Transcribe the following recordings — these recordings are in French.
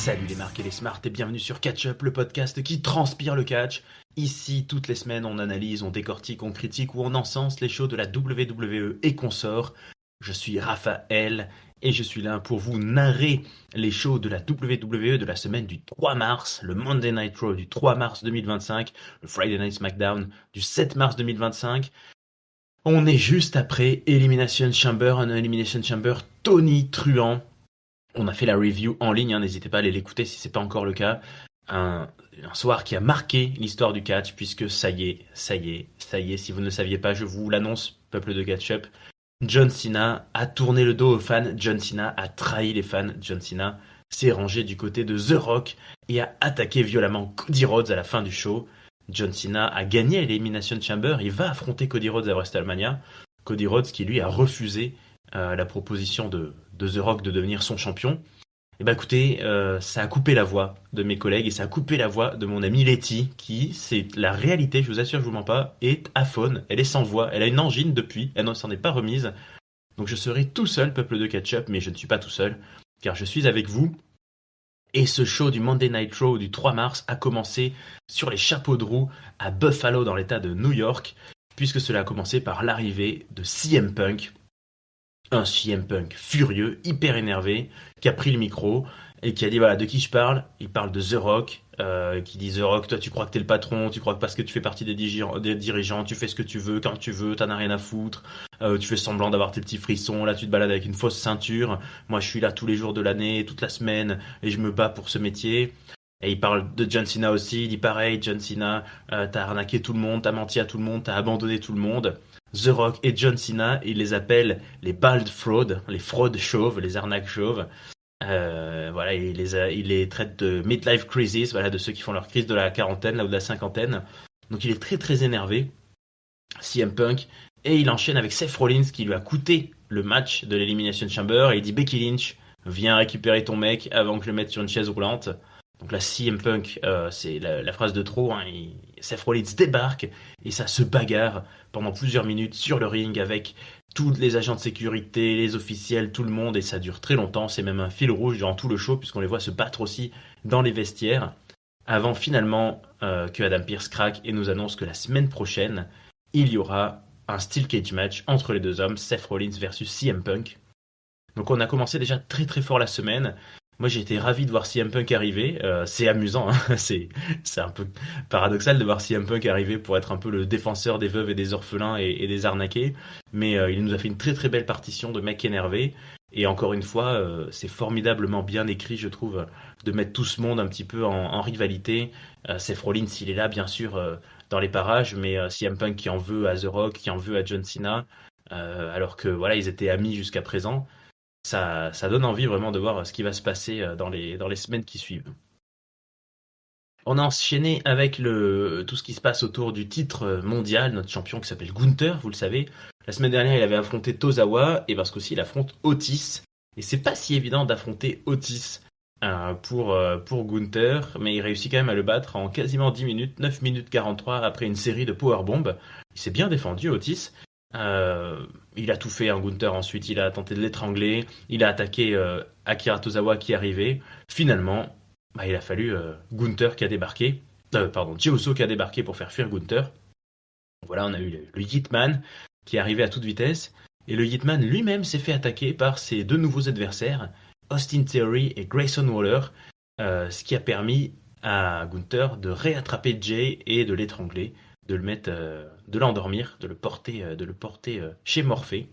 Salut les marques et les smarts et bienvenue sur Catch Up, le podcast qui transpire le catch. Ici, toutes les semaines, on analyse, on décortique, on critique ou on encense les shows de la WWE et consorts. Je suis Raphaël et je suis là pour vous narrer les shows de la WWE de la semaine du 3 mars, le Monday Night Raw du 3 mars 2025, le Friday Night SmackDown du 7 mars 2025. On est juste après Elimination Chamber, un Elimination Chamber tonitruant. On a fait la review en ligne, n'hésitez pas à aller l'écouter si c'est pas encore le cas. Un soir qui a marqué l'histoire du catch, puisque ça y est, si vous ne le saviez pas, je vous l'annonce, peuple de catch-up. John Cena a tourné le dos aux fans, John Cena a trahi les fans, John Cena s'est rangé du côté de The Rock et a attaqué violemment Cody Rhodes à la fin du show. John Cena a gagné l'Elimination Chamber, il va affronter Cody Rhodes à WrestleMania. Cody Rhodes qui lui a refusé la proposition de The Rock de devenir son champion. Et bah écoutez, ça a coupé la voix de mes collègues et ça a coupé la voix de mon amie Letty, qui, c'est la réalité, je vous assure, je vous mens pas, est aphone, elle est sans voix, elle a une angine depuis, elle ne s'en est pas remise. Donc je serai tout seul, peuple de catch-up, mais je ne suis pas tout seul, car je suis avec vous. Et ce show du Monday Night Raw du 3 mars a commencé sur les chapeaux de roue à Buffalo dans l'état de New York, puisque cela a commencé par l'arrivée de CM Punk. Un CM Punk furieux, hyper énervé, qui a pris le micro et qui a dit voilà, de qui je parle. Il parle de The Rock, qui dit The Rock, toi tu crois que t'es le patron, tu crois que parce que tu fais partie des dirigeants, tu fais ce que tu veux, quand tu veux, t'en as rien à foutre, tu fais semblant d'avoir tes petits frissons, là tu te balades avec une fausse ceinture, moi je suis là tous les jours de l'année, toute la semaine, et je me bats pour ce métier. Et il parle de John Cena aussi, il dit pareil, John Cena, t'as arnaqué tout le monde, t'as menti à tout le monde, t'as abandonné tout le monde. The Rock et John Cena, il les appelle les bald fraud, les fraudes chauves, les arnaques chauves. Voilà, il les traite de midlife crisis, voilà, de ceux qui font leur crise de la quarantaine, là, ou de la cinquantaine. Donc il est très très énervé, CM Punk, et il enchaîne avec Seth Rollins qui lui a coûté le match de l'Elimination Chamber, et il dit Becky Lynch, viens récupérer ton mec avant que je le mette sur une chaise roulante. Donc là, CM Punk, c'est la phrase de trop, Seth Rollins débarque et ça se bagarre pendant plusieurs minutes sur le ring avec tous les agents de sécurité, les officiels, tout le monde, et ça dure très longtemps. C'est même un fil rouge durant tout le show puisqu'on les voit se battre aussi dans les vestiaires avant finalement que Adam Pearce craque et nous annonce que la semaine prochaine, il y aura un Steel Cage match entre les deux hommes, Seth Rollins versus CM Punk. Donc on a commencé déjà très très fort la semaine. Moi j'ai été ravi de voir CM Punk arriver, c'est amusant, c'est un peu paradoxal de voir CM Punk arriver pour être un peu le défenseur des veuves et des orphelins et des arnaqués, mais il nous a fait une très très belle partition de mec énervé, et encore une fois c'est formidablement bien écrit je trouve, de mettre tout ce monde un petit peu en rivalité. Seth Rollins il est là bien sûr dans les parages, mais CM Punk qui en veut à The Rock, qui en veut à John Cena, alors que voilà ils étaient amis jusqu'à présent. Ça donne envie vraiment de voir ce qui va se passer dans les semaines qui suivent. On a enchaîné avec tout ce qui se passe autour du titre mondial, notre champion qui s'appelle Gunther, vous le savez. La semaine dernière, il avait affronté Tozawa, et parce qu'aussi il affronte Otis. Et c'est pas si évident d'affronter Otis pour Gunther, mais il réussit quand même à le battre en quasiment 10 minutes, 9 minutes 43 après une série de powerbombs. Il s'est bien défendu, Otis. Il a tout fait, Gunther. Ensuite il a tenté de l'étrangler, il a attaqué Akira Tozawa qui arrivait. Finalement il a fallu Gunther qui a débarqué, Jey Uso qui a débarqué pour faire fuir Gunther. Voilà, on a eu le Hitman qui est arrivé à toute vitesse, et le Hitman lui-même s'est fait attaquer par ses deux nouveaux adversaires, Austin Theory et Grayson Waller, ce qui a permis à Gunther de réattraper Jey et de l'étrangler, de le mettre, de l'endormir, de le porter chez Morphée.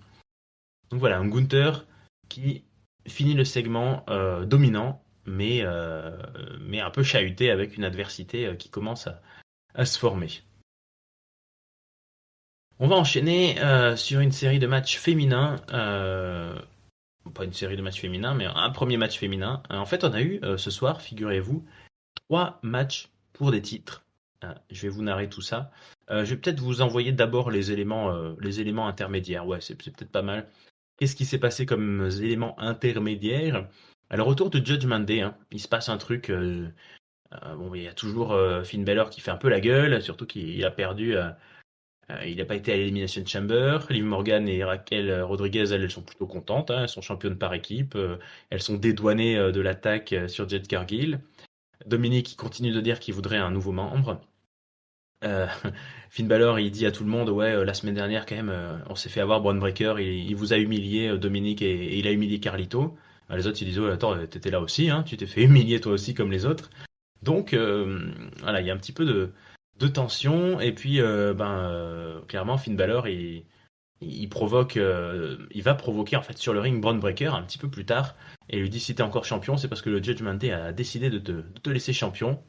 Donc voilà, un Gunther qui finit le segment dominant, mais un peu chahuté avec une adversité qui commence à se former. On va enchaîner sur une série de matchs féminins, pas une série de matchs féminins, mais un premier match féminin. En fait, on a eu ce soir, figurez-vous, 3 matchs pour des titres. Je vais vous narrer tout ça. Je vais peut-être vous envoyer d'abord les éléments intermédiaires. Ouais, c'est peut-être pas mal. Qu'est-ce qui s'est passé comme éléments intermédiaires? Alors autour de Judgment Day, il se passe un truc. Il y a toujours Finn Balor qui fait un peu la gueule, surtout qu'il a perdu Il n'a pas été à l'Elimination Chamber. Liv Morgan et Raquel Rodriguez, elles sont plutôt contentes, hein. Elles sont championnes par équipe. Elles sont dédouanées de l'attaque sur Jade Cargill. Dominique il continue de dire qu'il voudrait un nouveau membre. Euh, Finn Balor, il dit à tout le monde, ouais, la semaine dernière, quand même, on s'est fait avoir Braun Breaker, il vous a humilié, Dominique, et il a humilié Carlito. Les autres, ils disent, oh, attends, t'étais là aussi, hein, tu t'es fait humilier toi aussi comme les autres. Donc, voilà, il y a un petit peu de tension, et puis, clairement, Finn Balor, il provoque, il va provoquer, en fait, sur le ring, Braun Breaker, un petit peu plus tard, et lui dit, si t'es encore champion, c'est parce que le Judgment Day a décidé de te laisser champion.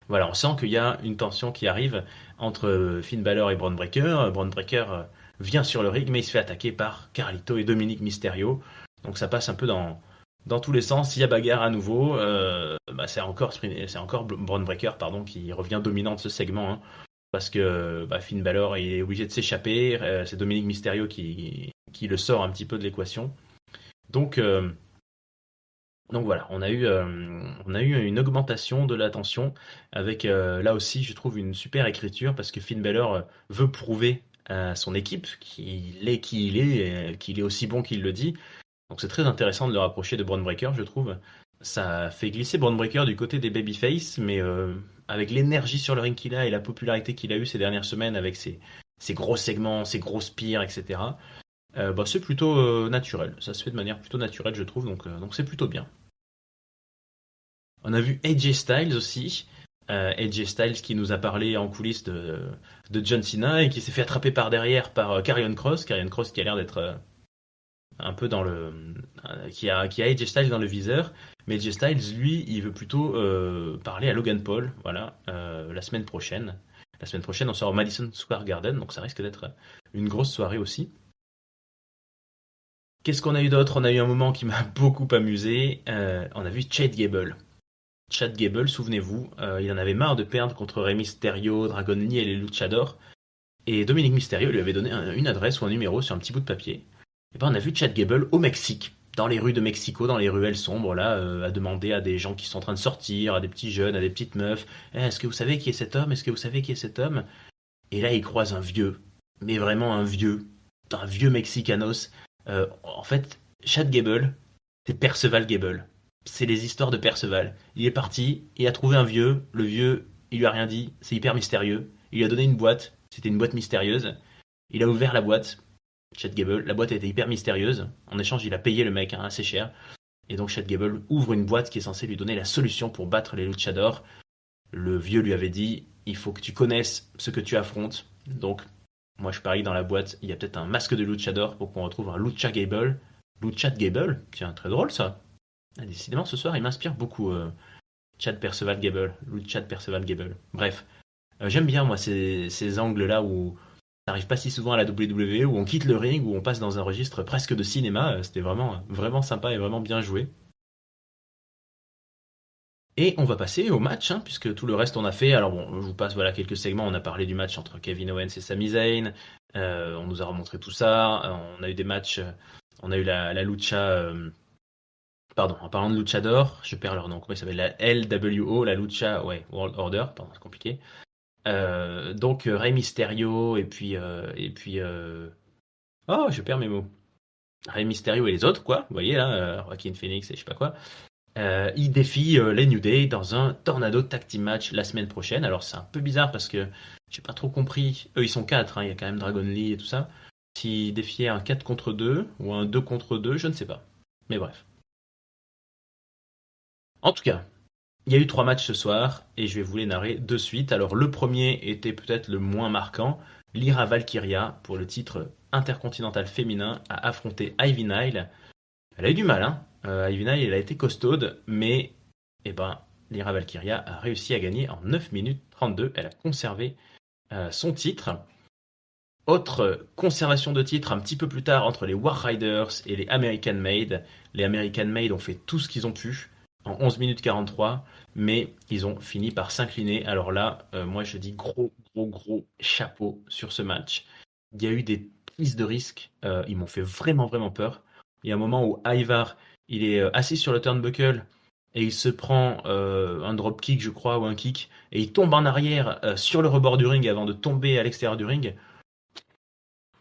Voilà, on sent qu'il y a une tension qui arrive entre Finn Balor et Braun Breaker. Braun Breaker vient sur le ring, mais il se fait attaquer par Carlito et Dominic Mysterio. Donc ça passe un peu dans tous les sens. Il y a bagarre à nouveau. C'est encore Braun Breaker pardon, qui revient dominant de ce segment, hein, parce que Finn Balor est obligé de s'échapper. C'est Dominic Mysterio qui le sort un petit peu de l'équation. Donc, euh, donc voilà, on a eu une augmentation de la tension avec là aussi, je trouve, une super écriture parce que Finn Balor veut prouver à son équipe qu'il est qui il est, qu'il est aussi bon qu'il le dit. Donc c'est très intéressant de le rapprocher de Braun Breaker, je trouve. Ça fait glisser Braun Breaker du côté des babyface, mais avec l'énergie sur le ring qu'il a et la popularité qu'il a eu ces dernières semaines avec ses gros segments, ses gros spears, etc. C'est plutôt naturel. Ça se fait de manière plutôt naturelle, je trouve, donc c'est plutôt bien. On a vu AJ Styles aussi. AJ Styles qui nous a parlé en coulisses de John Cena et qui s'est fait attraper par derrière par Karrion Kross. Karrion Kross qui a l'air d'être un peu dans le. Qui a AJ Styles dans le viseur. Mais AJ Styles, lui, il veut plutôt parler à Logan Paul. Voilà, la semaine prochaine. La semaine prochaine, on sera au Madison Square Garden. Donc ça risque d'être une grosse soirée aussi. Qu'est-ce qu'on a eu d'autre? On a eu un moment qui m'a beaucoup amusé. On a vu Chad Gable. Chad Gable, souvenez-vous, il en avait marre de perdre contre Rey Mysterio, Dragon Lee et les Luchadors. Et Dominic Mysterio lui avait donné une adresse ou un numéro sur un petit bout de papier. Et ben on a vu Chad Gable au Mexique, dans les rues de Mexico, dans les ruelles sombres, là, à demander à des gens qui sont en train de sortir, à des petits jeunes, à des petites meufs, Est-ce que vous savez qui est cet homme? Est-ce que vous savez qui est cet homme? Et là, il croise un vieux, mais vraiment un vieux Mexicanos. En fait, Chad Gable, c'est Perceval Gable. C'est les histoires de Perceval. Il est parti, il a trouvé un vieux. Le vieux, il lui a rien dit. C'est hyper mystérieux. Il lui a donné une boîte. C'était une boîte mystérieuse. Il a ouvert la boîte. Chad Gable. La boîte était hyper mystérieuse. En échange, il a payé le mec, hein, assez cher. Et donc Chad Gable ouvre une boîte qui est censée lui donner la solution pour battre les luchadors. Le vieux lui avait dit, il faut que tu connaisses ce que tu affrontes. Donc, moi je parie dans la boîte, il y a peut-être un masque de luchador pour qu'on retrouve un Lucha Gable. Lucha Gable? Tiens, très drôle ça. Ah, décidément, ce soir, il m'inspire beaucoup, Chad Perceval Gable. Chad Perceval Gable. Bref, j'aime bien, moi, ces angles-là où ça n'arrive pas si souvent à la WWE, où on quitte le ring, où on passe dans un registre presque de cinéma. C'était vraiment, vraiment sympa et vraiment bien joué. Et on va passer au match, hein, puisque tout le reste on a fait. Alors bon, je vous passe voilà quelques segments. On a parlé du match entre Kevin Owens et Sami Zayn. On nous a remontré tout ça. On a eu des matchs. On a eu la lucha. Pardon, en parlant de luchador, je perds leur nom. Comment il s'appelle? La LWO, la lucha, ouais, World Order. Pardon, c'est compliqué. Donc Rey Mysterio oh, je perds mes mots. Rey Mysterio et les autres, quoi. Vous voyez là, Joaquin Phoenix et je sais pas quoi. Ils défient les New Day dans un Tornado Tag Team Match la semaine prochaine. Alors c'est un peu bizarre parce que j'ai pas trop compris. Eux ils sont 4, hein, il y a quand même Dragon Lee et tout ça. S'ils défiaient un 4 contre 2 ou un 2 contre 2, je ne sais pas. Mais bref. En tout cas, il y a eu 3 matchs ce soir et je vais vous les narrer de suite. Alors le premier était peut-être le moins marquant. Lyra Valkyria pour le titre intercontinental féminin a affronté Ivy Nile. Elle a eu du mal, hein. Ivy Nile, elle a été costaude, mais eh ben, Lyra Valkyria a réussi à gagner en 9 minutes 32. Elle a conservé son titre. Autre conservation de titre un petit peu plus tard entre les War Riders et les American Made. Les American Made ont fait tout ce qu'ils ont pu en 11 minutes 43, mais ils ont fini par s'incliner. Alors là, moi je dis gros, gros, gros chapeau sur ce match. Il y a eu des prises de risque, ils m'ont fait vraiment, vraiment peur. Il y a un moment où Ivar, il est assis sur le turnbuckle et il se prend un drop kick, je crois, ou un kick, et il tombe en arrière sur le rebord du ring avant de tomber à l'extérieur du ring.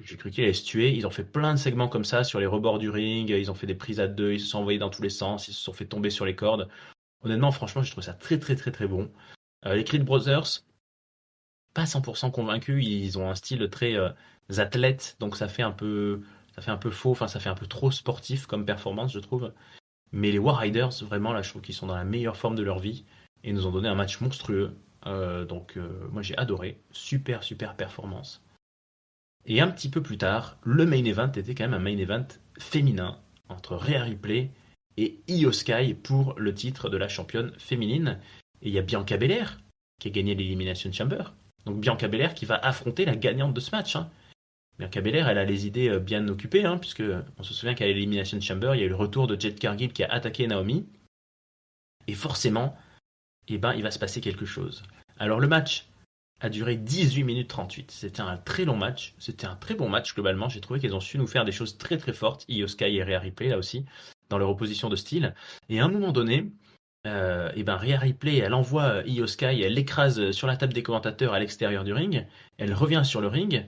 J'ai cru qu'il allait se tuer. Ils ont fait plein de segments comme ça sur les rebords du ring. Ils ont fait des prises à deux. Ils se sont envoyés dans tous les sens. Ils se sont fait tomber sur les cordes. Honnêtement, franchement, j'ai trouvé ça très, très, très, très bon. Les Creed Brothers, pas 100% convaincus. Ils ont un style très athlète. Donc ça fait un peu faux. Enfin, ça fait un peu trop sportif comme performance, je trouve. Mais les War Riders, vraiment, là, je trouve qu'ils sont dans la meilleure forme de leur vie. Et ils nous ont donné un match monstrueux. Moi, j'ai adoré. Super, super performance. Et un petit peu plus tard, le main event était quand même un main event féminin entre Rhea Ripley et Io Sky pour le titre de la championne féminine. Et il y a Bianca Belair qui a gagné l'Elimination Chamber. Donc Bianca Belair qui va affronter la gagnante de ce match, hein. Bianca Belair, elle a les idées bien occupées, hein, puisque on se souvient qu'à l'Elimination Chamber, il y a eu le retour de Jade Cargill qui a attaqué Naomi. Et forcément, eh ben, il va se passer quelque chose. Alors le match a duré 18 minutes 38. C'était un très long match. C'était un très bon match globalement. J'ai trouvé qu'ils ont su nous faire des choses très très fortes. Io Sky et Rhea Ripley là aussi, dans leur opposition de style. Et à un moment donné, Rhea Ripley, elle envoie Io Sky, elle l'écrase sur la table des commentateurs à l'extérieur du ring. Elle revient sur le ring.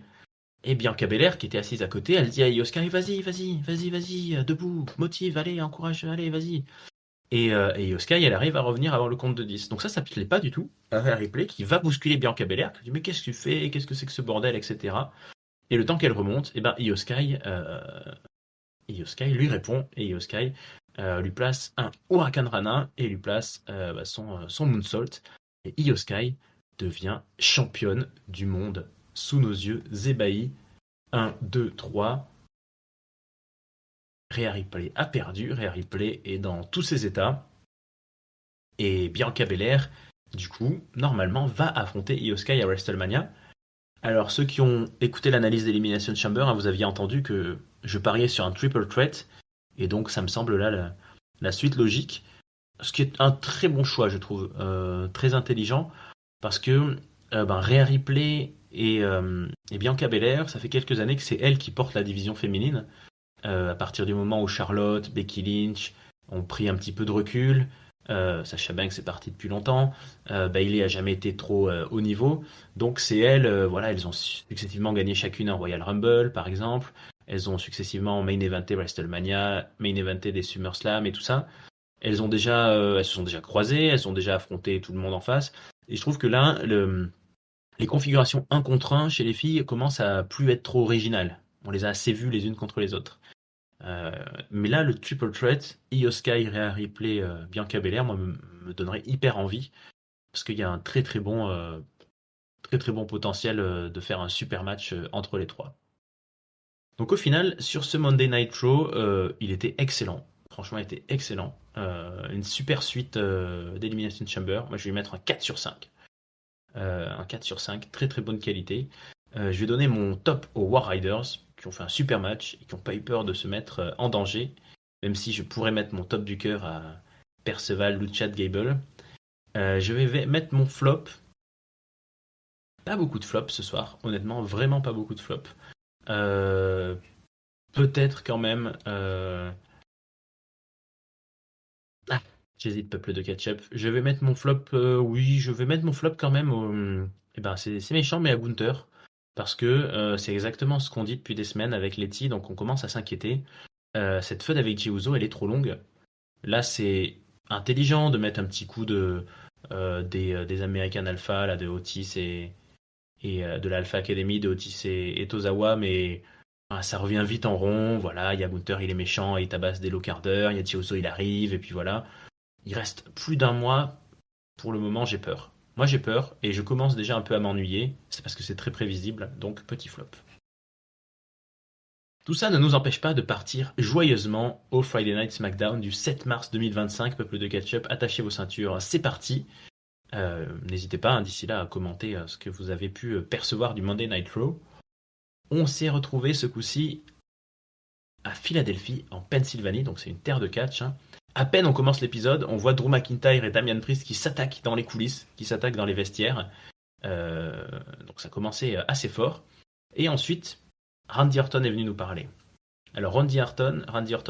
Et Bianca Belair, qui était assise à côté, elle dit à Io Sky, vas-y, vas-y, vas-y, vas-y, debout, motive, allez, encourage, allez, vas-y. Et Io Sky, elle arrive à revenir avant le compte de 10. Donc ça plaît pas du tout à Rhea Ripley qui va bousculer Bianca Belair, qui dit mais qu'est-ce que tu fais, qu'est-ce que c'est que ce bordel, etc. Et le temps qu'elle remonte, Io Sky lui répond et Io Sky lui place un Huracan Rana et lui place son moonsault. Et Io Sky devient championne du monde sous nos yeux ébahis. 1, 2, 3. Rhea Ripley a perdu. Rhea Ripley est dans tous ses états. Et Bianca Belair, du coup, normalement, va affronter Io Sky à WrestleMania. Alors, ceux qui ont écouté l'analyse d'Elimination Chamber, hein, vous aviez entendu que je pariais sur un triple threat. Et donc, ça me semble là la suite logique. Ce qui est un très bon choix, je trouve. Très intelligent. Parce que Rhea Ripley et Bianca Belair, ça fait quelques années que c'est elle qui porte la division féminine. À partir du moment où Charlotte, Becky Lynch ont pris un petit peu de recul, Sasha Banks est partie depuis longtemps, Bayley a jamais été trop haut niveau, donc c'est elles, voilà, elles ont successivement gagné chacune un Royal Rumble par exemple, elles ont successivement main eventé WrestleMania, main eventé des SummerSlam et tout ça. Elles se sont déjà croisées, elles ont déjà affronté tout le monde en face, et je trouve que là, les configurations 1 contre 1 chez les filles commencent à plus être trop originales. On les a assez vues les unes contre les autres. Mais là, le triple threat, Io Sky, Rhea Ripley, Bianca Belair, moi, me donnerait hyper envie. Parce qu'il y a un très très bon potentiel de faire un super match entre les trois. Donc au final, sur ce Monday Night Raw, il était excellent. Franchement, il était excellent. Une super suite d'Elimination Chamber. Moi, je vais lui mettre un 4 sur 5. Un 4 sur 5, très très bonne qualité. Je vais donner mon top aux War Riders, qui ont fait un super match et qui n'ont pas eu peur de se mettre en danger, même si je pourrais mettre mon top du cœur à Perceval, Luchat, Gable. Je vais mettre mon flop. Pas beaucoup de flops ce soir, honnêtement, vraiment pas beaucoup de flops. Peut-être quand même. Ah, j'hésite, peuple de ketchup. Je vais mettre mon flop. Oui, je vais mettre mon flop quand même au. Eh ben, c'est méchant, mais à Gunther. Parce que c'est exactement ce qu'on dit depuis des semaines avec Letty, donc on commence à s'inquiéter. Cette feud avec Jey Uso, elle est trop longue. Là, c'est intelligent de mettre un petit coup des American Alpha, là, de Otis et de l'Alpha Academy, de Otis et Tozawa, mais ça revient vite en rond. Voilà, il y a Gunther, il est méchant, il tabasse des low quart d'heure. Il y a Jey Uso, il arrive, et puis voilà. Il reste plus d'un mois. Pour le moment, j'ai peur. Moi, j'ai peur et je commence déjà un peu à m'ennuyer. C'est parce que c'est très prévisible, donc petit flop. Tout ça ne nous empêche pas de partir joyeusement au Friday Night SmackDown du 7 mars 2025. Peuple de ketchup, attachez vos ceintures, c'est parti. N'hésitez pas d'ici là à commenter ce que vous avez pu percevoir du Monday Night Raw. On s'est retrouvé ce coup-ci à Philadelphie, en Pennsylvanie, donc c'est une terre de catch, hein. À peine on commence l'épisode, on voit Drew McIntyre et Damian Priest qui s'attaquent dans les coulisses, qui s'attaquent dans les vestiaires. Donc ça commençait assez fort. Et ensuite, Randy Orton est venu nous parler. Alors Randy Orton,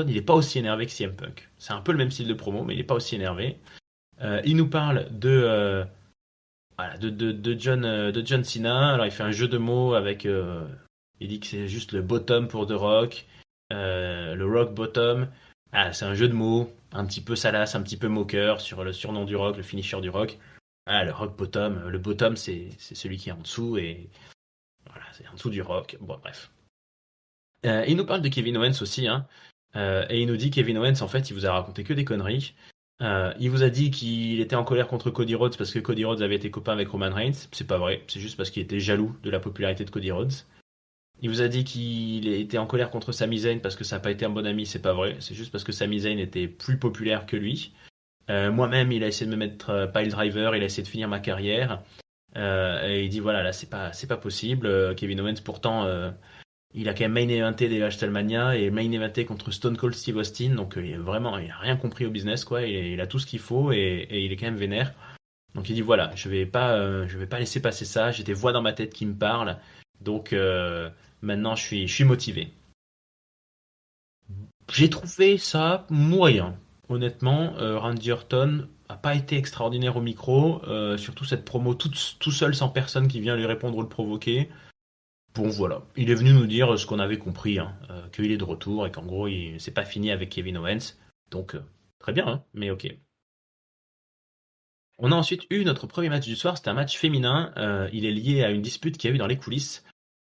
il est pas aussi énervé que CM Punk. C'est un peu le même style de promo, mais il est pas aussi énervé. Il nous parle voilà, de John Cena. Alors il fait un jeu de mots avec. Il dit que c'est juste le bottom pour The Rock, le Rock Bottom. Ah, c'est un jeu de mots, un petit peu salace, un petit peu moqueur sur le surnom du Rock, le finisher du Rock. Ah, le Rock Bottom. Le bottom, c'est celui qui est en dessous et voilà, c'est en dessous du Rock. Bon, bref. Il nous parle de Kevin Owens aussi, hein. Et il nous dit Kevin Owens, en fait, il vous a raconté que des conneries. Il vous a dit qu'il était en colère contre Cody Rhodes parce que Cody Rhodes avait été copain avec Roman Reigns. C'est pas vrai, c'est juste parce qu'il était jaloux de la popularité de Cody Rhodes. Il vous a dit qu'il était en colère contre Sami Zayn parce que ça n'a pas été un bon ami. C'est pas vrai, c'est juste parce que Sami Zayn était plus populaire que lui. Moi-même, il a essayé de me mettre pile driver, il a essayé de finir ma carrière. Et il dit voilà, là, c'est pas possible. Kevin Owens, pourtant, il a quand même main eventé des WrestleMania et main eventé contre Stone Cold Steve Austin. Donc, vraiment, il a rien compris au business, quoi. Il a tout ce qu'il faut et il est quand même vénère. Donc, il dit voilà, je vais pas laisser passer ça. J'ai des voix dans ma tête qui me parlent. Donc, maintenant, je suis motivé. J'ai trouvé ça moyen. Honnêtement, Randy Orton a pas été extraordinaire au micro, surtout cette promo tout seul sans personne qui vient lui répondre ou le provoquer. Bon voilà, il est venu nous dire ce qu'on avait compris, hein, qu'il est de retour et qu'en gros c'est pas fini avec Kevin Owens. Donc très bien, hein, mais ok. On a ensuite eu notre premier match du soir, c'était un match féminin. Il est lié à une dispute qu'il y a eu dans les coulisses.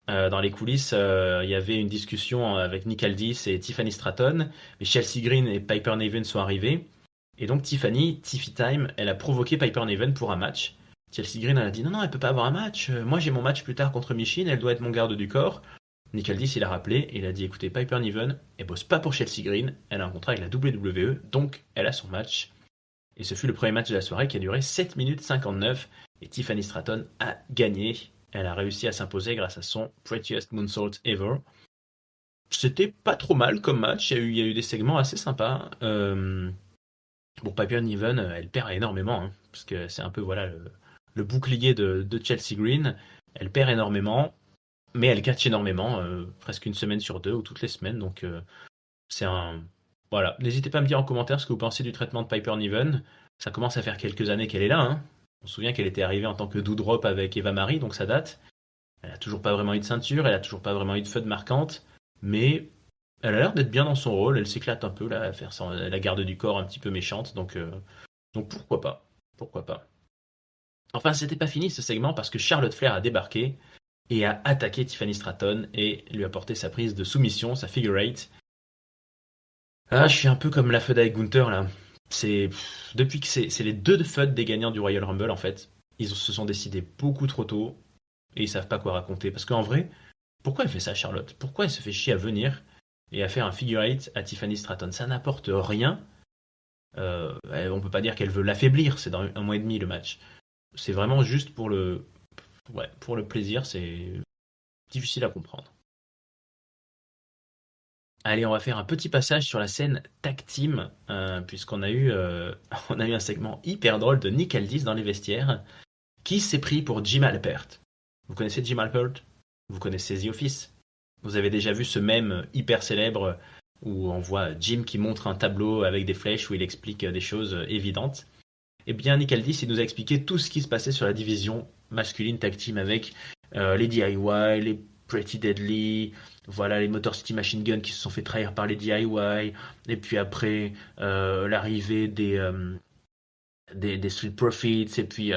Dans les coulisses, il y avait une discussion avec Nick Aldis et Tiffany Stratton, mais Chelsea Green et Piper Niven sont arrivés. Et donc Tiffy Time, elle a provoqué Piper Niven pour un match. Chelsea Green, elle a dit non, non, elle peut pas avoir un match. Moi, j'ai mon match plus tard contre Michin, elle doit être mon garde du corps. Nick Aldis, il a rappelé, et il a dit écoutez, Piper Niven, elle bosse pas pour Chelsea Green, elle a un contrat avec la WWE, donc elle a son match. Et ce fut le premier match de la soirée qui a duré 7 minutes 59, et Tiffany Stratton a gagné. Elle a réussi à s'imposer grâce à son Prettiest Moonsault Ever. C'était pas trop mal comme match, il y a eu des segments assez sympas. Bon, Piper Niven, elle perd énormément, hein, parce que c'est un peu voilà le bouclier de Chelsea Green. Elle perd énormément, mais elle catch énormément, presque une semaine sur deux ou toutes les semaines. Donc c'est un voilà. N'hésitez pas à me dire en commentaire ce que vous pensez du traitement de Piper Niven. Ça commence à faire quelques années qu'elle est là, hein. On se souvient qu'elle était arrivée en tant que Doudrop avec Eva Marie, donc ça date. Elle a toujours pas vraiment eu de ceinture, elle a toujours pas vraiment eu de feud marquante, mais elle a l'air d'être bien dans son rôle. Elle s'éclate un peu là à faire la garde du corps un petit peu méchante, donc pourquoi pas, pourquoi pas. Enfin, c'était pas fini ce segment parce que Charlotte Flair a débarqué et a attaqué Tiffany Stratton et lui a porté sa prise de soumission, sa figure eight. Ah, je suis un peu comme la feud avec Gunther là. Depuis que c'est les deux feuds des gagnants du Royal Rumble en fait. Ils se sont décidés beaucoup trop tôt et ils savent pas quoi raconter. Parce qu'en vrai, pourquoi elle fait ça, Charlotte? Pourquoi elle se fait chier à venir et à faire un figure eight à Tiffany Stratton? Ça n'apporte rien. On peut pas dire qu'elle veut l'affaiblir. C'est dans un mois et demi le match. C'est vraiment juste pour le plaisir. C'est difficile à comprendre. Allez, on va faire un petit passage sur la scène tag team, puisqu'on a eu, on a eu un segment hyper drôle de Nick Aldis dans les vestiaires, qui s'est pris pour Jim Alpert. Vous connaissez Jim Alpert? Vous connaissez The Office? Vous avez déjà vu ce mème hyper célèbre où on voit Jim qui montre un tableau avec des flèches où il explique des choses évidentes. Eh bien, Nick Aldis, il nous a expliqué tout ce qui se passait sur la division masculine tag team avec les DIY, les Pretty Deadly, voilà les Motor City Machine Gun qui se sont fait trahir par les DIY, et puis après l'arrivée des Street Profits, et puis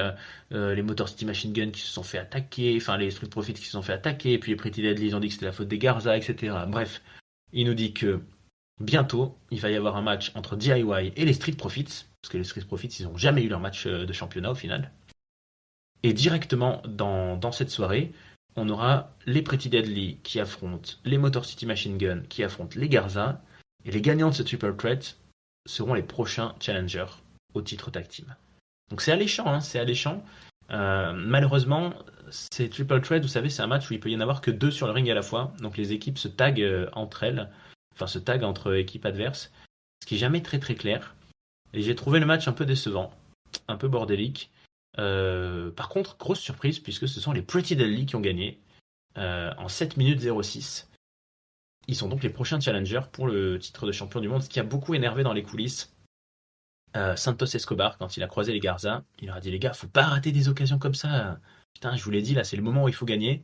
les Motor City Machine Gun qui se sont fait attaquer, enfin les Street Profits qui se sont fait attaquer, et puis les Pretty Deadly ils ont dit que c'était la faute des Garza, etc. Bref, il nous dit que bientôt il va y avoir un match entre DIY et les Street Profits, parce que les Street Profits ils n'ont jamais eu leur match de championnat au final. Et directement dans cette soirée, on aura les Pretty Deadly qui affrontent les Motor City Machine Gun qui affrontent les Garza. Et les gagnants de ce Triple Threat seront les prochains challengers au titre tag team. Donc c'est alléchant, hein, c'est alléchant. Malheureusement, ces Triple Threat, vous savez, c'est un match où il peut y en avoir que deux sur le ring à la fois. Donc les équipes se taguent entre elles, enfin se taguent entre équipes adverses, ce qui est jamais très très clair. Et j'ai trouvé le match un peu décevant, un peu bordélique. Par contre, grosse surprise, puisque ce sont les Pretty Deadly qui ont gagné en 7 minutes 06. Ils sont donc les prochains challengers pour le titre de champion du monde, ce qui a beaucoup énervé dans les coulisses Santos Escobar quand il a croisé les Garza. Il leur a dit les gars, faut pas rater des occasions comme ça. Putain, je vous l'ai dit, là c'est le moment où il faut gagner.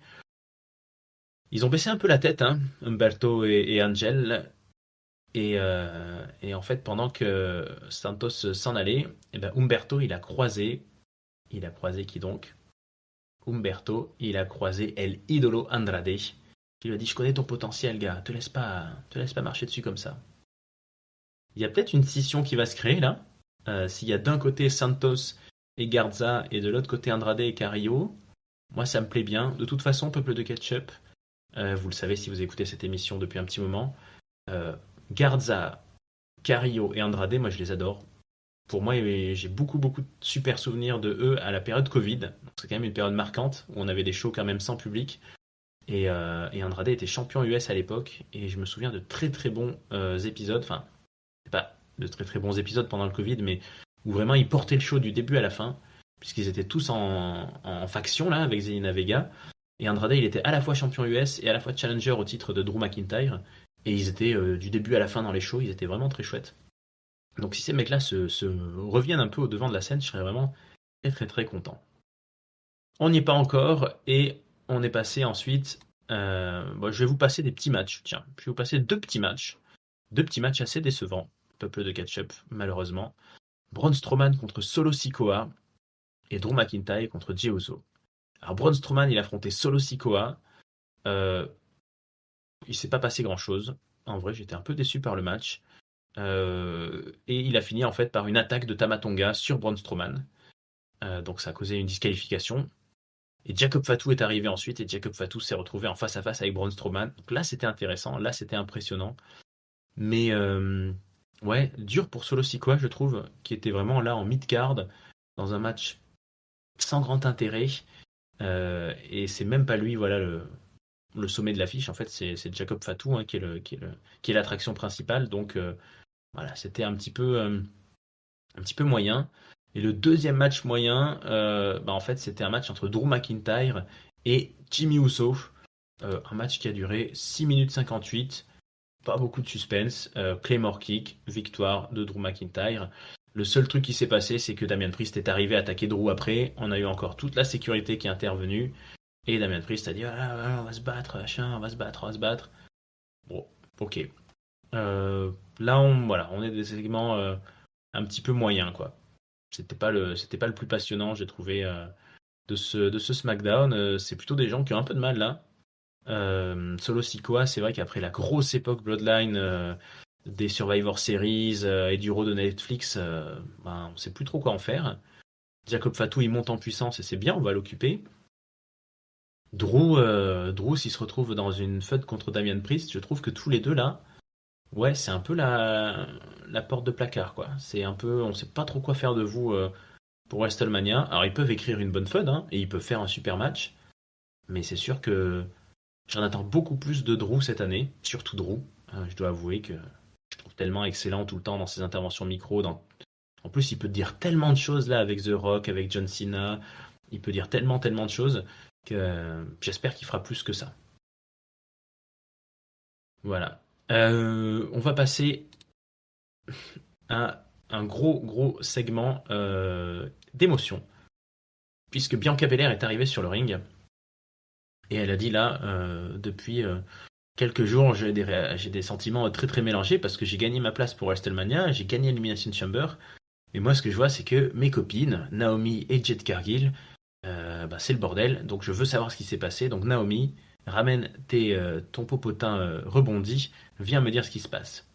Ils ont baissé un peu la tête, hein, Humberto et Angel. Et en fait, pendant que Santos s'en allait, eh ben, Humberto, il a croisé qui donc? Humberto, il a croisé El Idolo Andrade, qui lui a dit, je connais ton potentiel, gars, te laisse pas marcher dessus comme ça. Il y a peut-être une scission qui va se créer là. S'il y a d'un côté Santos et Garza et de l'autre côté Andrade et Carrillo, moi ça me plaît bien. De toute façon, peuple de ketchup, vous le savez si vous écoutez cette émission depuis un petit moment, euh, Garza, Carrillo et Andrade, moi je les adore. Pour moi, j'ai beaucoup de super souvenirs de eux à la période Covid. C'est quand même une période marquante où on avait des shows quand même sans public. Et Andrade était champion US à l'époque. Et je me souviens de très bons épisodes. Enfin, c'est pas de très bons épisodes pendant le Covid, mais où vraiment ils portaient le show du début à la fin. Puisqu'ils étaient tous en faction là avec Zelina Vega. Et Andrade, il était à la fois champion US et à la fois challenger au titre de Drew McIntyre. Et ils étaient du début à la fin dans les shows. Ils étaient vraiment très chouettes. Donc si ces mecs-là se reviennent un peu au devant de la scène, je serais vraiment très content. On n'y est pas encore et on est passé ensuite. Bon, je vais vous passer des petits matchs. Tiens, je vais vous passer deux petits matchs assez décevants. Peuple de ketchup, malheureusement. Braun Strowman contre Solo Sikoa et Drew McIntyre contre Jey Uso. Alors Braun Strowman, il a affronté Solo Sikoa. Euh, il s'est pas passé grand-chose. En vrai, j'étais un peu déçu par le match. Et il a fini en fait par une attaque de Tamatonga sur Braun Strowman. Donc ça a causé une disqualification. Et Jacob Fatu est arrivé ensuite et Jacob Fatu s'est retrouvé en face à face avec Braun Strowman. Donc là c'était intéressant, là c'était impressionnant. Mais ouais, dur pour Solo Sikoa je trouve, qui était vraiment là en mid-card, dans un match sans grand intérêt. Et c'est même pas lui, voilà, le sommet de l'affiche. En fait c'est Jacob Fatu hein, qui est l'attraction principale. Donc voilà, c'était un petit peu moyen. Et le deuxième match moyen, bah en fait, c'était un match entre Drew McIntyre et Jimmy Uso. Un match qui a duré 6 minutes 58. Pas beaucoup de suspense. Claymore kick, victoire de Drew McIntyre. Le seul truc qui s'est passé, c'est que Damian Priest est arrivé à attaquer Drew après. On a eu encore toute la sécurité qui est intervenue. Et Damian Priest a dit ah, on va se battre, machin, on va se battre, on va se battre. Bon, ok. Là, voilà, on est des segments un petit peu moyens, quoi. C'était pas le plus passionnant, j'ai trouvé, de ce SmackDown. C'est plutôt des gens qui ont un peu de mal là. Solo Sikoa, c'est vrai qu'après la grosse époque Bloodline, des Survivor Series et du Raw de Netflix, ben, on sait plus trop quoi en faire. Jacob Fatu, il monte en puissance et c'est bien, on va l'occuper. Drew s'il se retrouve dans une feud contre Damian Priest, je trouve que tous les deux là, ouais, c'est un peu la porte de placard, quoi. C'est un peu, on sait pas trop quoi faire de vous pour WrestleMania. Alors ils peuvent écrire une bonne feud, hein, et ils peuvent faire un super match, mais c'est sûr que j'en attends beaucoup plus de Drew cette année, surtout Drew. Je dois avouer que je trouve tellement excellent tout le temps dans ses interventions micro. En plus, il peut dire tellement de choses là avec The Rock, avec John Cena. Il peut dire tellement de choses que j'espère qu'il fera plus que ça. Voilà. On va passer un gros segment d'émotion, puisque Bianca Belair est arrivée sur le ring et elle a dit là, depuis quelques jours, j'ai des sentiments très mélangés parce que j'ai gagné ma place pour WrestleMania, j'ai gagné Elimination Chamber, mais moi ce que je vois c'est que mes copines, Naomi et Jade Cargill, bah, c'est le bordel, donc je veux savoir ce qui s'est passé. Donc Naomi, ramène ton popotin rebondi, viens me dire ce qui se passe.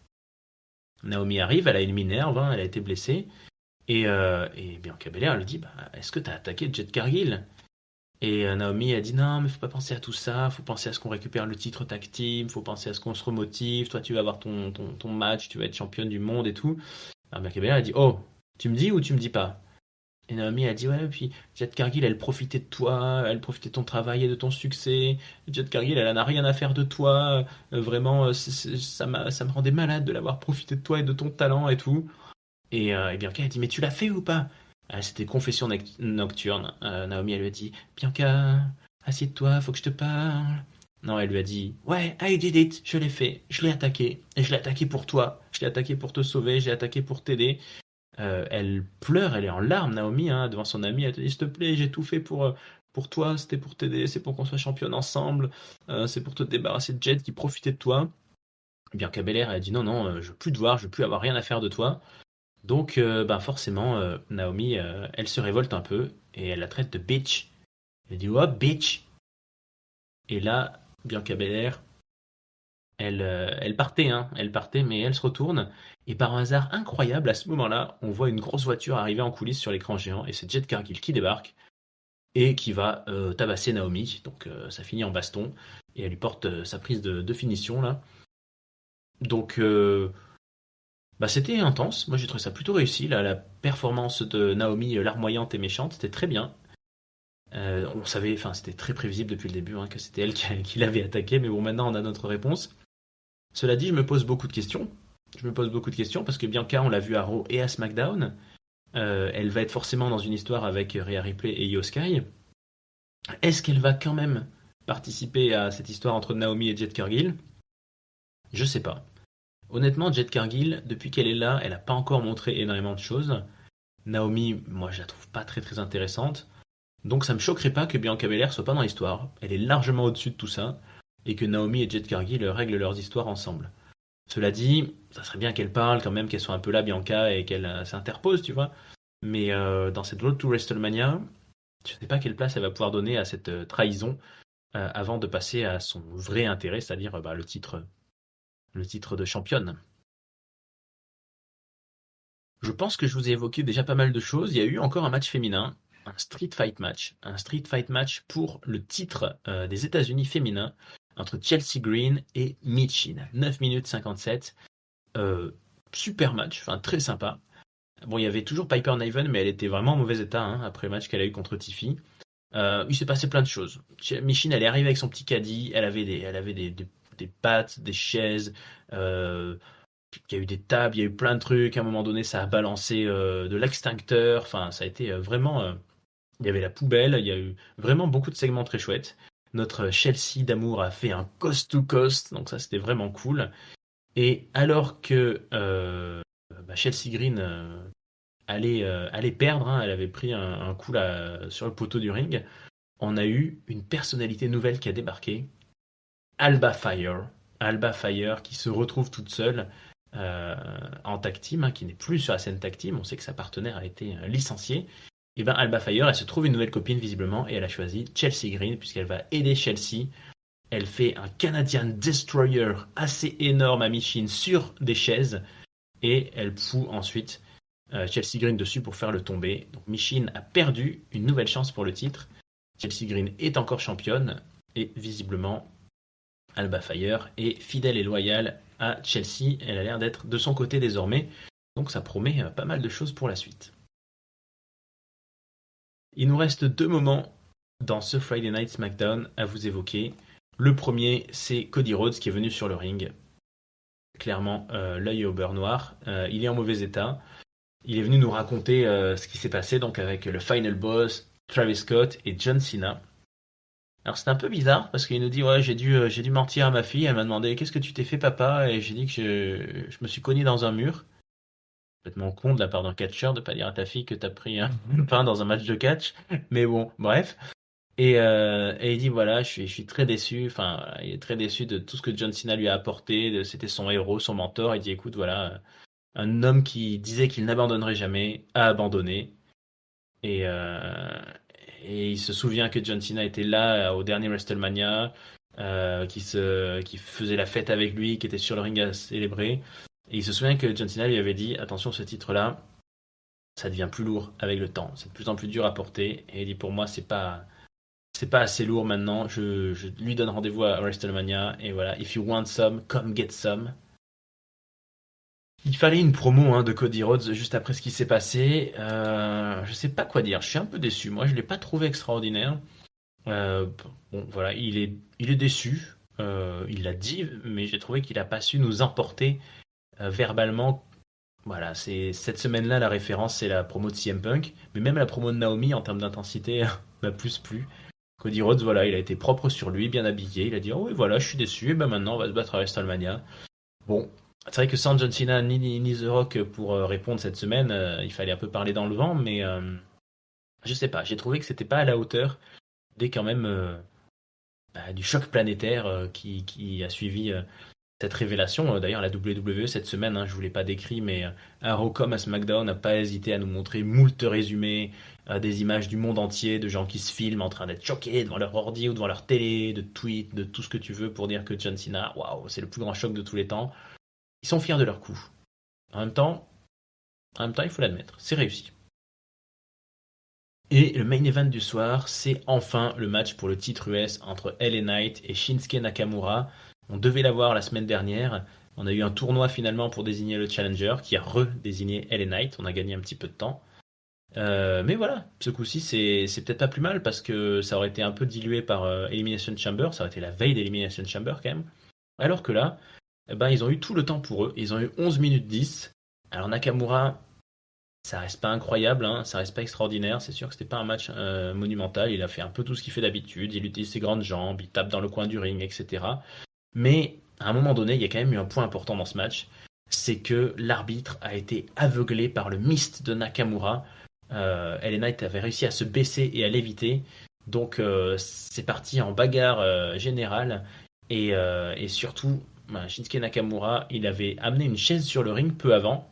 Naomi arrive, elle a une minerve, hein, elle a été blessée. Et Bianca Belair lui dit bah, est-ce que t'as attaqué Jet Cargill? Et Naomi a dit non, mais faut pas penser à tout ça, faut penser à ce qu'on récupère le titre tag team, faut penser à ce qu'on se remotive. Toi, tu vas avoir ton match, tu vas être championne du monde et tout. Alors Bianca Belair a dit oh, tu me dis ou tu me dis pas? Et Naomi a dit ouais, puis Jet Cargill, elle profitait de toi, elle profitait de ton travail et de ton succès. Jet Cargill, elle n'a rien à faire de toi. Vraiment, ça me rendait malade de l'avoir profité de toi et de ton talent et tout. Et Bianca a dit mais tu l'as fait ou pas? C'était confession nocturne. Naomi elle lui a dit Bianca, assieds-toi, faut que je te parle. Non, elle lui a dit, ouais, I did it, je l'ai fait, je l'ai attaqué, et je l'ai attaqué pour toi, je l'ai attaqué pour te sauver, je l'ai attaqué pour t'aider. Elle pleure, elle est en larmes, Naomi, hein, devant son amie. Elle te dit, s'il te plaît, j'ai tout fait pour toi, c'était pour t'aider, c'est pour qu'on soit championne ensemble, c'est pour te débarrasser de Jet qui profitait de toi. Bianca Belair, elle a dit, non, non, je veux plus te voir, je veux plus avoir rien à faire de toi. Donc, ben forcément, Naomi, elle se révolte un peu, et elle la traite de bitch. Elle dit, oh, bitch! Et là, Bianca Belair, elle partait, hein, elle partait, mais elle se retourne. Et par un hasard incroyable, à ce moment-là, on voit une grosse voiture arriver en coulisses sur l'écran géant. Et c'est Jet Cargill qui débarque et qui va tabasser Naomi. Donc ça finit en baston. Et elle lui porte sa prise de finition, là. Donc bah, c'était intense. Moi j'ai trouvé ça plutôt réussi. Là, la performance de Naomi, larmoyante et méchante, c'était très bien. On savait, enfin c'était très prévisible depuis le début, hein, que c'était elle qui l'avait attaqué. Mais bon, maintenant on a notre réponse. Cela dit, je me pose beaucoup de questions. Je me pose beaucoup de questions parce que Bianca, on l'a vu à Raw et à SmackDown. Elle va être forcément dans une histoire avec Rhea Ripley et Io Sky. Est-ce qu'elle va quand même participer à cette histoire entre Naomi et Jet Cargill? Je sais pas. Honnêtement, Jet Cargill, depuis qu'elle est là, elle n'a pas encore montré énormément de choses. Naomi, moi, je la trouve pas très très intéressante. Donc ça me choquerait pas que Bianca Belair soit pas dans l'histoire. Elle est largement au-dessus de tout ça. Et que Naomi et Jet Cargill règlent leurs histoires ensemble. Cela dit, ça serait bien qu'elle parle quand même, qu'elle soit un peu là, Bianca, et qu'elle s'interpose, tu vois. Mais dans cette Road to WrestleMania, je ne sais pas quelle place elle va pouvoir donner à cette trahison avant de passer à son vrai intérêt, c'est-à-dire bah, le titre de championne. Je pense que je vous ai évoqué déjà pas mal de choses. Il y a eu encore un match féminin, un street fight match pour le titre des États-Unis féminin entre Chelsea Green et Michin. 9 minutes 57. Euh, Super match, enfin très sympa. Bon, il y avait toujours Piper Niven, mais elle était vraiment en mauvais état hein, après le match qu'elle a eu contre Tiffy. Il s'est passé plein de choses. Michin, elle est arrivée avec son petit caddie, elle avait des pattes, des chaises, il y a eu des tables, il y a eu plein de trucs. À un moment donné, ça a balancé de l'extincteur. Enfin, ça a été vraiment. Il y avait la poubelle, il y a eu vraiment beaucoup de segments très chouettes. Notre Chelsea d'amour a fait un coast to coast, donc ça c'était vraiment cool. Et alors que bah, Chelsea Green allait perdre, hein, elle avait pris un coup là, sur le poteau du ring, on a eu une personnalité nouvelle qui a débarqué, Alba Fire. Alba Fire qui se retrouve toute seule euh, en tag team, hein, qui n'est plus sur la scène tag team, on sait que sa partenaire a été licenciée. Et ben Alba Fire, elle se trouve une nouvelle copine visiblement et elle a choisi Chelsea Green puisqu'elle va aider Chelsea. Elle fait un Canadian Destroyer assez énorme à Michin sur des chaises et elle fout ensuite Chelsea Green dessus pour faire le tomber. Donc Michin a perdu une nouvelle chance pour le titre. Chelsea Green est encore championne et visiblement Alba Fire est fidèle et loyale à Chelsea. Elle a l'air d'être de son côté désormais. Donc ça promet pas mal de choses pour la suite. Il nous reste deux moments dans ce Friday Night SmackDown à vous évoquer. Le premier, c'est Cody Rhodes qui est venu sur le ring. Clairement, l'œil au beurre noir. Il est en mauvais état. Il est venu nous raconter ce qui s'est passé donc avec le Final Boss, Travis Scott et John Cena. Alors c'est un peu bizarre parce qu'il nous dit ouais j'ai dû mentir à ma fille. Elle m'a demandé qu'est-ce que tu t'es fait papa et j'ai dit que je me suis cogné dans un mur. Complètement con de la part d'un catcheur de pas dire à ta fille que t'as pris un pain dans un match de catch. Mais bon, bref. Et il dit voilà, je suis très déçu. Enfin, voilà, il est très déçu de tout ce que John Cena lui a apporté. C'était son héros, son mentor. Il dit écoute, voilà, un homme qui disait qu'il n'abandonnerait jamais a abandonné. Et, euh, et il se souvient que John Cena était là au dernier WrestleMania, qui faisait la fête avec lui, qui était sur le ring à célébrer. Et il se souvient que John Cena lui avait dit attention, ce titre-là, ça devient plus lourd avec le temps. C'est de plus en plus dur à porter. Et il dit pour moi, c'est pas assez lourd maintenant. Je lui donne rendez-vous à WrestleMania. Et voilà, if you want some, come get some. Il fallait une promo hein, de Cody Rhodes juste après ce qui s'est passé. Je sais pas quoi dire. Je suis un peu déçu. Moi, je l'ai pas trouvé extraordinaire. Euh, bon, voilà, il est déçu. Il l'a dit, mais j'ai trouvé qu'il a pas su nous emporter verbalement. Voilà, c'est cette semaine-là la référence, c'est la promo de CM Punk, mais même la promo de Naomi en termes d'intensité m'a plus plu. Cody Rhodes, voilà, il a été propre sur lui, bien habillé. Il a dit, oh oui, voilà, je suis déçu, et ben maintenant on va se battre à WrestleMania. Bon, c'est vrai que sans John Cena ni The Rock pour répondre cette semaine, il fallait un peu parler dans le vent, mais je sais pas, j'ai trouvé que c'était pas à la hauteur des quand même du choc planétaire qui a suivi cette révélation. D'ailleurs, la WWE cette semaine, hein, je vous l'ai pas décrit, mais à Raw comme à SmackDown n'a pas hésité à nous montrer moult résumés, des images du monde entier, de gens qui se filment en train d'être choqués devant leur ordi ou devant leur télé, de tweets, de tout ce que tu veux pour dire que John Cena, waouh, c'est le plus grand choc de tous les temps. Ils sont fiers de leur coup. En même temps, il faut l'admettre, c'est réussi. Et le main event du soir, c'est enfin le match pour le titre US entre LA Knight et Shinsuke Nakamura. On devait l'avoir la semaine dernière. On a eu un tournoi finalement pour désigner le challenger qui a redésigné LA Knight. On a gagné un petit peu de temps. Mais voilà, ce coup-ci, c'est peut-être pas plus mal parce que ça aurait été un peu dilué par Elimination Chamber. Ça aurait été la veille d'Elimination Chamber quand même. Alors que là, eh ben, ils ont eu tout le temps pour eux. Ils ont eu 11 minutes 10. Alors Nakamura, ça reste pas incroyable, hein, ça reste pas extraordinaire. C'est sûr que c'était pas un match monumental. Il a fait un peu tout ce qu'il fait d'habitude. Il utilise ses grandes jambes, il tape dans le coin du ring, etc. Mais à un moment donné, il y a quand même eu un point important dans ce match. C'est que l'arbitre a été aveuglé par le mist de Nakamura. LA Knight avait réussi à se baisser et à l'éviter. Donc c'est parti en bagarre générale. Et surtout, Shinsuke Nakamura, il avait amené une chaise sur le ring peu avant.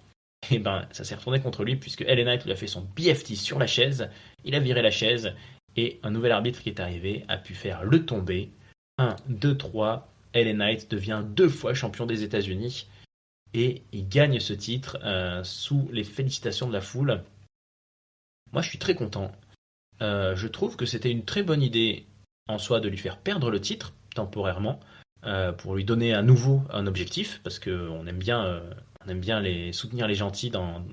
Et ben, ça s'est retourné contre lui puisque LA Knight lui a fait son BFT sur la chaise. Il a viré la chaise et un nouvel arbitre qui est arrivé a pu faire le tomber. 1, 2, 3. LA Knight devient 2 fois champion des États-Unis et il gagne ce titre sous les félicitations de la foule. Moi, je suis très content. Je trouve que c'était une très bonne idée en soi de lui faire perdre le titre temporairement pour lui donner à nouveau un objectif parce qu'on aime bien, soutenir les gentils dans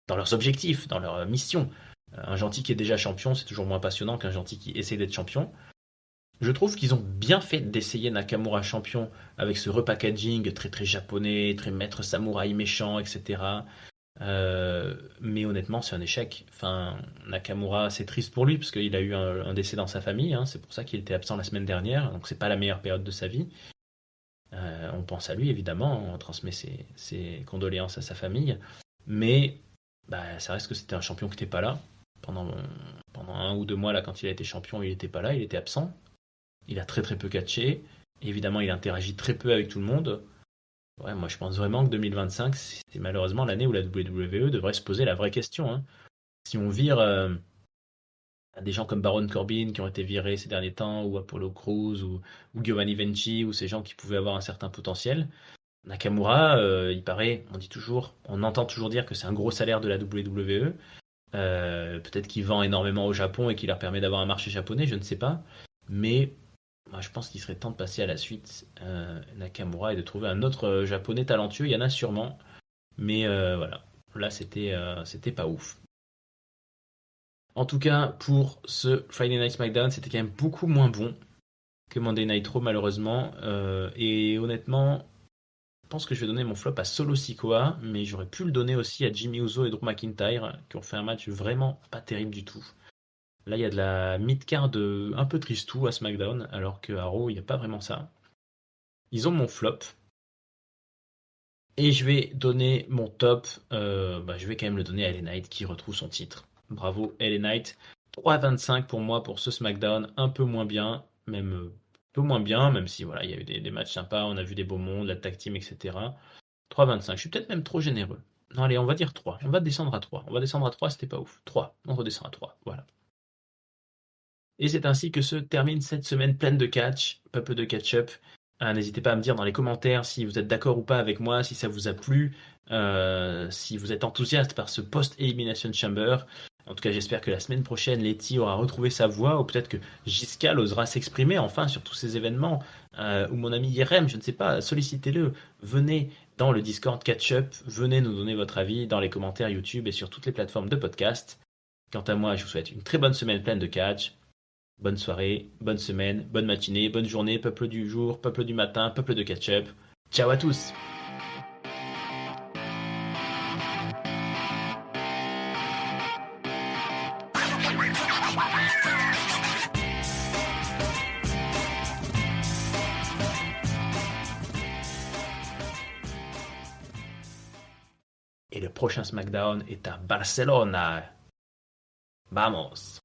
leurs objectifs, dans leur mission. Un gentil qui est déjà champion, c'est toujours moins passionnant qu'un gentil qui essaie d'être champion. Je trouve qu'ils ont bien fait d'essayer Nakamura champion avec ce repackaging très très japonais, très maître samouraï méchant, etc. Mais honnêtement, c'est un échec. Enfin, Nakamura, c'est triste pour lui parce qu'il a eu un décès dans sa famille. Hein, c'est pour ça qu'il était absent la semaine dernière. Donc c'est pas la meilleure période de sa vie. On pense à lui évidemment, on transmet ses condoléances à sa famille. Mais ça reste que c'était un champion qui n'était pas là pendant 1 ou 2 mois là quand il a été champion. Il n'était pas là, il était absent. Il a très très peu catché. Évidemment, il interagit très peu avec tout le monde. Ouais, moi je pense vraiment que 2025, c'est malheureusement l'année où la WWE devrait se poser la vraie question. Hein. Si on vire des gens comme Baron Corbin qui ont été virés ces derniers temps, ou Apollo Crews, ou Giovanni Vinci, ou ces gens qui pouvaient avoir un certain potentiel, Nakamura, il paraît, on entend toujours dire que c'est un gros salaire de la WWE. Peut-être qu'il vend énormément au Japon et qu'il leur permet d'avoir un marché japonais, je ne sais pas. Mais moi, je pense qu'il serait temps de passer à la suite, Nakamura, et de trouver un autre japonais talentueux. Il y en a sûrement, mais voilà. Là, c'était pas ouf. En tout cas, pour ce Friday Night SmackDown, c'était quand même beaucoup moins bon que Monday Night Raw, malheureusement. Et honnêtement, je pense que je vais donner mon flop à Solo Sikoa, mais j'aurais pu le donner aussi à Jimmy Uso et Drew McIntyre, qui ont fait un match vraiment pas terrible du tout. Là, il y a de la mid-card un peu tristou à SmackDown, alors qu'à Raw, il n'y a pas vraiment ça. Ils ont mon flop. Et je vais donner mon top. Je vais quand même le donner à LA Knight qui retrouve son titre. Bravo LA Knight. 3,25 pour moi pour ce SmackDown. Un peu moins bien, même un peu moins bien, même si voilà, il y a eu des matchs sympas, on a vu des beaux mondes, la tag team, etc. 3,25. Je suis peut-être même trop généreux. Non, allez, on va dire 3. On va descendre à 3. On va descendre à 3, c'était pas ouf. 3. On redescend à 3. Voilà. Et c'est ainsi que se termine cette semaine pleine de catch, pas peu de catch-up. N'hésitez pas à me dire dans les commentaires si vous êtes d'accord ou pas avec moi, si ça vous a plu, si vous êtes enthousiaste par ce post-Elimination Chamber. En tout cas, j'espère que la semaine prochaine, Letty aura retrouvé sa voix, ou peut-être que Giscal osera s'exprimer enfin sur tous ces événements, ou mon ami Yerem, je ne sais pas, sollicitez-le. Venez dans le Discord Catch-up, venez nous donner votre avis dans les commentaires YouTube et sur toutes les plateformes de podcast. Quant à moi, je vous souhaite une très bonne semaine pleine de catch. Bonne soirée, bonne semaine, bonne matinée, bonne journée, peuple du jour, peuple du matin, peuple de catch-up. Ciao à tous! prochain SmackDown est à Barcelona. Vamos!